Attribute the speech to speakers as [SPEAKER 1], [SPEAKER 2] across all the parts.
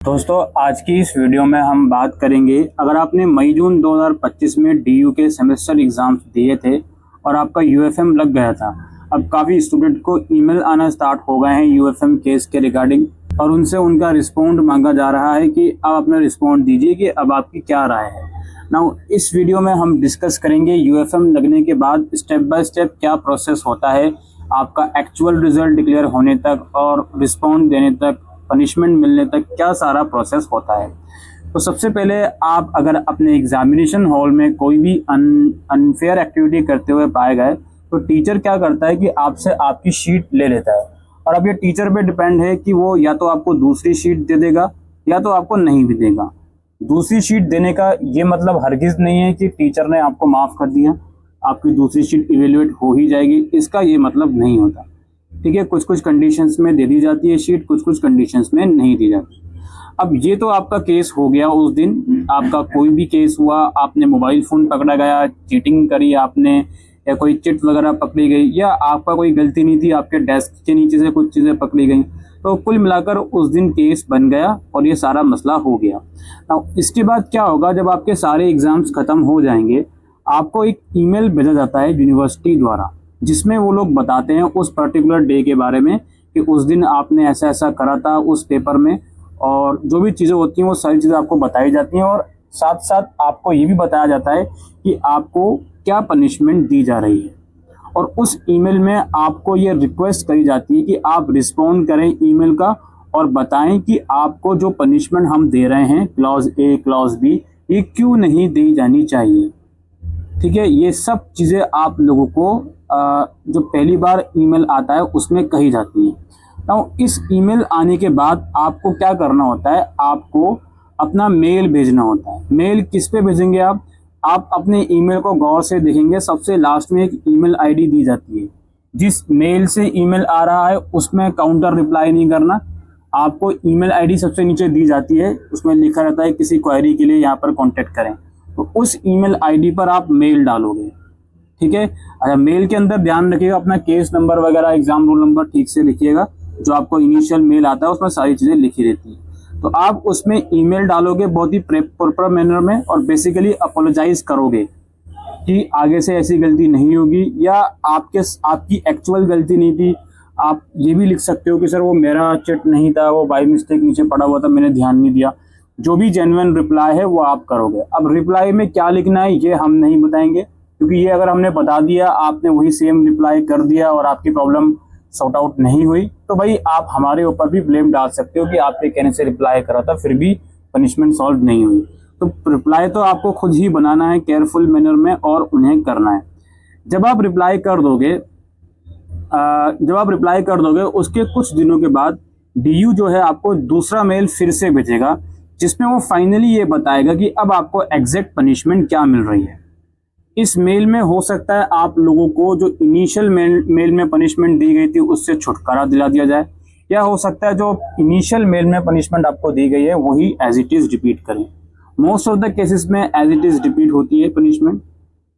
[SPEAKER 1] दोस्तों आज की इस वीडियो में हम बात करेंगे, अगर आपने मई जून 2025 में डीयू के सेमेस्टर एग्जाम्स दिए थे और आपका यूएफएम लग गया था। अब काफ़ी स्टूडेंट को ईमेल आना स्टार्ट हो गए हैं यूएफएम केस के रिगार्डिंग और उनसे उनका रिस्पॉन्ड मांगा जा रहा है कि अब अपना रिस्पॉन्ड दीजिए कि अब आपकी क्या राय है। नाउ इस वीडियो में हम डिस्कस करेंगे यूएफएम लगने के बाद स्टेप बाय स्टेप क्या प्रोसेस होता है आपका एक्चुअल रिजल्ट डिक्लेयर होने तक और रिस्पॉन्ड देने तक, पनिशमेंट मिलने तक क्या सारा प्रोसेस होता है। तो सबसे पहले आप अगर अपने एग्जामिनेशन हॉल में कोई भी अनफेयर एक्टिविटी करते हुए पाए गए तो टीचर क्या करता है कि आपसे आपकी शीट ले लेता है और अब ये टीचर पे डिपेंड है कि वो या तो आपको दूसरी शीट दे देगा या तो आपको नहीं भी देगा। दूसरी शीट देने का ये मतलब हरगिज नहीं है कि टीचर ने आपको माफ़ कर दिया, आपकी दूसरी शीट इवेल्युएट हो ही जाएगी, इसका ये मतलब नहीं होता। ठीक है, कुछ कुछ कंडीशंस में दे दी जाती है शीट, कुछ कुछ कंडीशंस में नहीं दी जाती। अब ये तो आपका केस हो गया, उस दिन आपका कोई भी केस हुआ, आपने मोबाइल फ़ोन पकड़ा गया, चीटिंग करी आपने या कोई चिट वगैरह पकड़ी गई या आपका कोई गलती नहीं थी, आपके डेस्क के नीचे से कुछ चीज़ें पकड़ी गई, तो कुल मिलाकर उस दिन केस बन गया और ये सारा मसला हो गया। अब इसके बाद क्या होगा, जब आपके सारे एग्ज़ाम्स ख़त्म हो जाएंगे आपको एक ईमेल भेजा जाता है यूनिवर्सिटी द्वारा जिसमें वो लोग बताते हैं उस पर्टिकुलर डे के बारे में कि उस दिन आपने ऐसा ऐसा करा था उस पेपर में, और जो भी चीज़ें होती हैं वो सारी चीज़ें आपको बताई जाती हैं और साथ साथ आपको ये भी बताया जाता है कि आपको क्या पनिशमेंट दी जा रही है। और उस ईमेल में आपको ये रिक्वेस्ट करी जाती है कि आप रिस्पॉन्ड करें ईमेल का और बताएं कि आपको जो पनिशमेंट हम दे रहे हैं क्लॉज ए क्लॉज बी ये क्यों नहीं दी जानी चाहिए। ठीक है, ये सब चीज़ें आप लोगों को जो पहली बार ईमेल आता है उसमें कही जाती है। तो इस ईमेल आने के बाद आपको क्या करना होता है, आपको अपना मेल भेजना होता है। मेल किस पे भेजेंगे आप अपने ईमेल को गौर से देखेंगे, सबसे लास्ट में एक ईमेल आईडी दी जाती है। जिस मेल से ईमेल आ रहा है उसमें काउंटर रिप्लाई नहीं करना, आपको ईमेल आईडी सबसे नीचे दी जाती है, उसमें लिखा रहता है किसी क्वेरी के लिए यहाँ पर कॉन्टेक्ट करें, तो उस ईमेल आईडी पर आप मेल डालोगे। ठीक है, अच्छा मेल के अंदर ध्यान रखिएगा अपना केस नंबर वगैरह, एग्जाम रोल नंबर ठीक से लिखिएगा, जो आपको इनिशियल मेल आता है उसमें सारी चीज़ें लिखी रहती है। तो आप उसमें ईमेल डालोगे बहुत ही प्रॉपर मैनर में और बेसिकली अपोलोजाइज करोगे कि आगे से ऐसी गलती नहीं होगी या आपकी एक्चुअल गलती नहीं थी। आप ये भी लिख सकते हो कि सर वो मेरा चिट नहीं था, वो बाय मिस्टेक नीचे पड़ा हुआ था, मैंने ध्यान नहीं दिया। जो भी जेन्युइन रिप्लाई है वो आप करोगे। अब रिप्लाई में क्या लिखना है ये हम नहीं बताएंगे, क्योंकि ये अगर हमने बता दिया आपने वही सेम रिप्लाई कर दिया और आपकी प्रॉब्लम सॉर्ट आउट नहीं हुई तो भाई आप हमारे ऊपर भी ब्लेम डाल सकते हो कि आपके कहने से रिप्लाई करा था फिर भी पनिशमेंट सॉल्व नहीं हुई। तो रिप्लाई तो आपको खुद ही बनाना है केयरफुल मैनर में और उन्हें करना है। जब आप रिप्लाई कर दोगे उसके कुछ दिनों के बाद डीयू जो है आपको दूसरा मेल फिर से भेजेगा जिसमें वो फाइनली ये बताएगा कि अब आपको एग्जैक्ट पनिशमेंट क्या मिल रही है। इस मेल में हो सकता है आप लोगों को जो इनिशियल मेल में पनिशमेंट दी गई थी उससे छुटकारा दिला दिया जाए, या हो सकता है जो इनिशियल मेल में पनिशमेंट आपको दी गई है वही एज इट इज़ रिपीट करें। मोस्ट ऑफ द केसेस में एज इट इज़ रिपीट होती है पनिशमेंट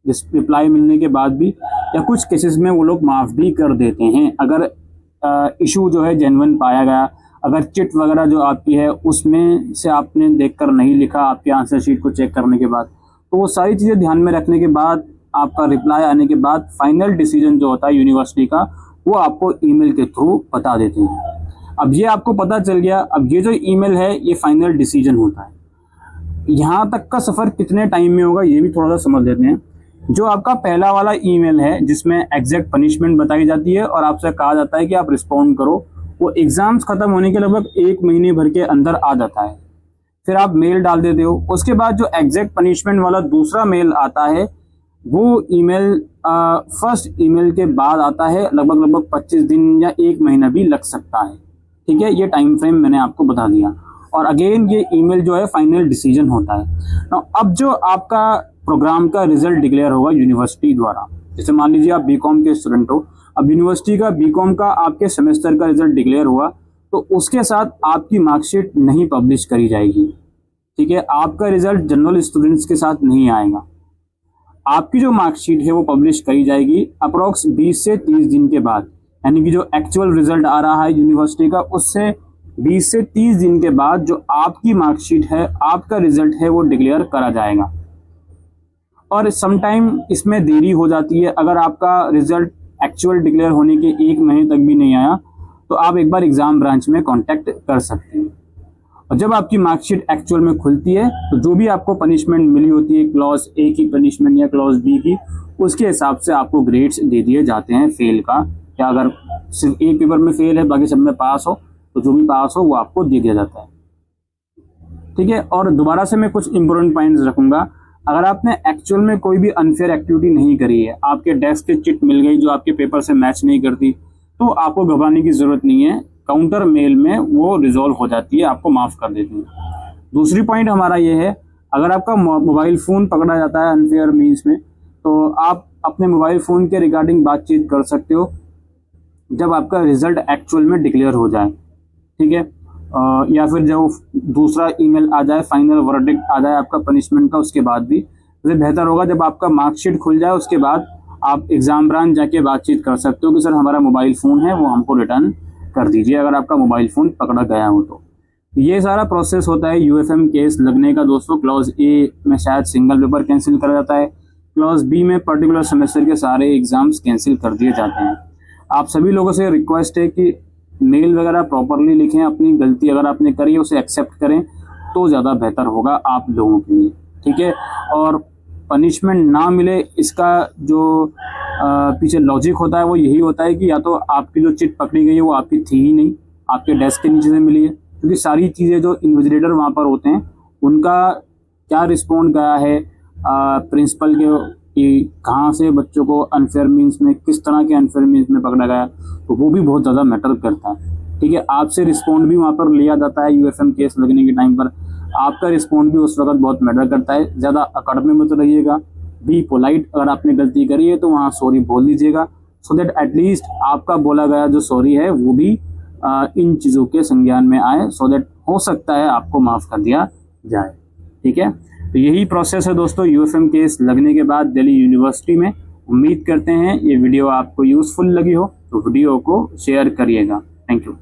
[SPEAKER 1] रिप्लाई मिलने के बाद भी, या कुछ केसेस में वो लोग माफ़ भी कर देते हैं अगर इशू जो है जेन्युइन पाया गया। अगर चिट वगैरह जो आपकी है उसमें से आपने देखकर नहीं लिखा आपके आंसर शीट को चेक करने के बाद, तो वो सारी चीज़ें ध्यान में रखने के बाद आपका रिप्लाई आने के बाद फाइनल डिसीजन जो होता है यूनिवर्सिटी का वो आपको ईमेल के थ्रू बता देते हैं। अब ये आपको पता चल गया, अब ये जो ईमेल है ये फाइनल डिसीजन होता है। यहाँ तक का सफ़र कितने टाइम में होगा ये भी थोड़ा सा समझ लेते हैं। जो आपका पहला वाला ईमेल है जिसमें एग्जैक्ट पनिशमेंट बताई जाती है और आपसे कहा जाता है कि आप रिस्पॉन्ड करो, वो एग्ज़ाम्स ख़त्म होने के लगभग 1 महीने भर के अंदर आ जाता है। फिर आप मेल डाल देते हो। उसके बाद जो एग्जैक्ट पनिशमेंट वाला दूसरा मेल आता है वो ईमेल फर्स्ट ईमेल के बाद आता है, लगभग 25 दिन या 1 महीना भी लग सकता है। ठीक है, ये टाइम फ्रेम मैंने आपको बता दिया। और अगेन ये ईमेल जो है फाइनल डिसीजन होता है। अब जो आपका प्रोग्राम का रिजल्ट डिक्लेयर होगा यूनिवर्सिटी द्वारा, जैसे मान लीजिए आप बीकॉम के स्टूडेंट हो, अब यूनिवर्सिटी का बीकॉम का आपके सेमेस्टर का रिजल्ट डिक्लेयर हुआ तो उसके साथ आपकी मार्कशीट नहीं पब्लिश करी जाएगी। ठीक है, आपका रिजल्ट जनरल स्टूडेंट्स के साथ नहीं आएगा। आपकी जो मार्कशीट है वो पब्लिश करी जाएगी अप्रॉक्स 20 से 30 दिन के बाद, यानी कि जो एक्चुअल रिजल्ट आ रहा है यूनिवर्सिटी का उससे 20 से 30 दिन के बाद जो आपकी मार्कशीट है, आपका रिजल्ट है, वो डिक्लेयर करा जाएगा। और समटाइम इसमें देरी हो जाती है। अगर आपका रिजल्ट एक्चुअल डिक्लेयर होने के 1 महीने तक भी नहीं आया तो आप एक बार एग्जाम ब्रांच में कांटेक्ट कर सकते हैं। और जब आपकी मार्कशीट एक्चुअल में खुलती है तो जो भी आपको पनिशमेंट मिली होती है, क्लॉज ए की पनिशमेंट या क्लॉज बी की, उसके हिसाब से आपको ग्रेड्स दे दिए जाते हैं फेल का। या अगर सिर्फ एक पेपर में फेल है, बाकी सब में पास हो, तो जो भी पास हो वो आपको दे दिया जाता है। ठीक है। और दोबारा से मैं कुछ इंपॉर्टेंट पॉइंट्स रखूंगा। अगर आपने एक्चुअल में कोई भी अनफेयर एक्टिविटी नहीं करी है, आपके डेस्क की चिट मिल गई जो आपके पेपर से मैच नहीं करती, तो आपको घबराने की जरूरत नहीं है। काउंटर मेल में वो रिजॉल्व हो जाती है, आपको माफ कर देती है। दूसरी पॉइंट हमारा ये है, अगर आपका मोबाइल फोन पकड़ा जाता है अनफेयर मीन्स में, तो आप अपने मोबाइल फोन के रिगार्डिंग बातचीत कर सकते हो जब आपका रिजल्ट एक्चुअल में डिक्लेयर हो जाए। ठीक है। या फिर जब दूसरा ईमेल आ जाए, फाइनल वर्डिक्ट आ जाए आपका पनिशमेंट का, उसके बाद भी तो बेहतर होगा जब आपका मार्कशीट खुल जाए उसके बाद आप एग्जाम ब्रांच जाके बातचीत कर सकते हो कि सर हमारा मोबाइल फ़ोन है वो हमको रिटर्न कर दीजिए, अगर आपका मोबाइल फ़ोन पकड़ा गया हो तो। ये सारा प्रोसेस होता है यूएफएम केस लगने का दोस्तों। क्लॉज ए में शायद सिंगल पेपर कैंसिल करा जाता है, क्लॉज बी में पर्टिकुलर सेमेस्टर के सारे एग्जाम्स कैंसिल कर दिए जाते हैं। आप सभी लोगों से रिक्वेस्ट है कि मेल वगैरह प्रॉपरली लिखें, अपनी गलती अगर आपने करी है उसे एक्सेप्ट करें तो ज़्यादा बेहतर होगा आप लोगों के लिए। ठीक है। और पनिशमेंट ना मिले इसका जो पीछे लॉजिक होता है वो यही होता है कि या तो आपकी जो चिट पकड़ी गई है वो आपकी थी ही नहीं, आपके डेस्क के नीचे से मिली है, क्योंकि सारी चीज़ें जो इन्विजिलेटर वहाँ पर होते हैं उनका क्या रिस्पॉन्ड गया है प्रिंसिपल के कि कहाँ से बच्चों को अनफेयर मीन्स में, किस तरह के अनफेयर मीन्स में पकड़ा गया, तो वो भी बहुत ज़्यादा मैटर करता है। ठीक है। आपसे रिस्पॉन्ड भी वहाँ पर लिया जाता है यूएफएम केस लगने के टाइम पर, आपका रिस्पॉन्ड भी उस वक्त बहुत मैटर करता है। ज़्यादा अकड़ में मत रहिएगा, बी पोलाइट। अगर आपने गलती करी है तो वहाँ सॉरी बोल दीजिएगा, सो दैट एटलीस्ट आपका बोला गया जो सॉरी है वो भी इन चीज़ों के संज्ञान में आए, सो दैट हो सकता है आपको माफ़ कर दिया जाए। ठीक है। तो यही प्रोसेस है दोस्तों यूएफएम केस लगने के बाद दिल्ली यूनिवर्सिटी में। उम्मीद करते हैं ये वीडियो आपको यूज़फुल लगी हो, तो वीडियो को शेयर करिएगा। Thank you.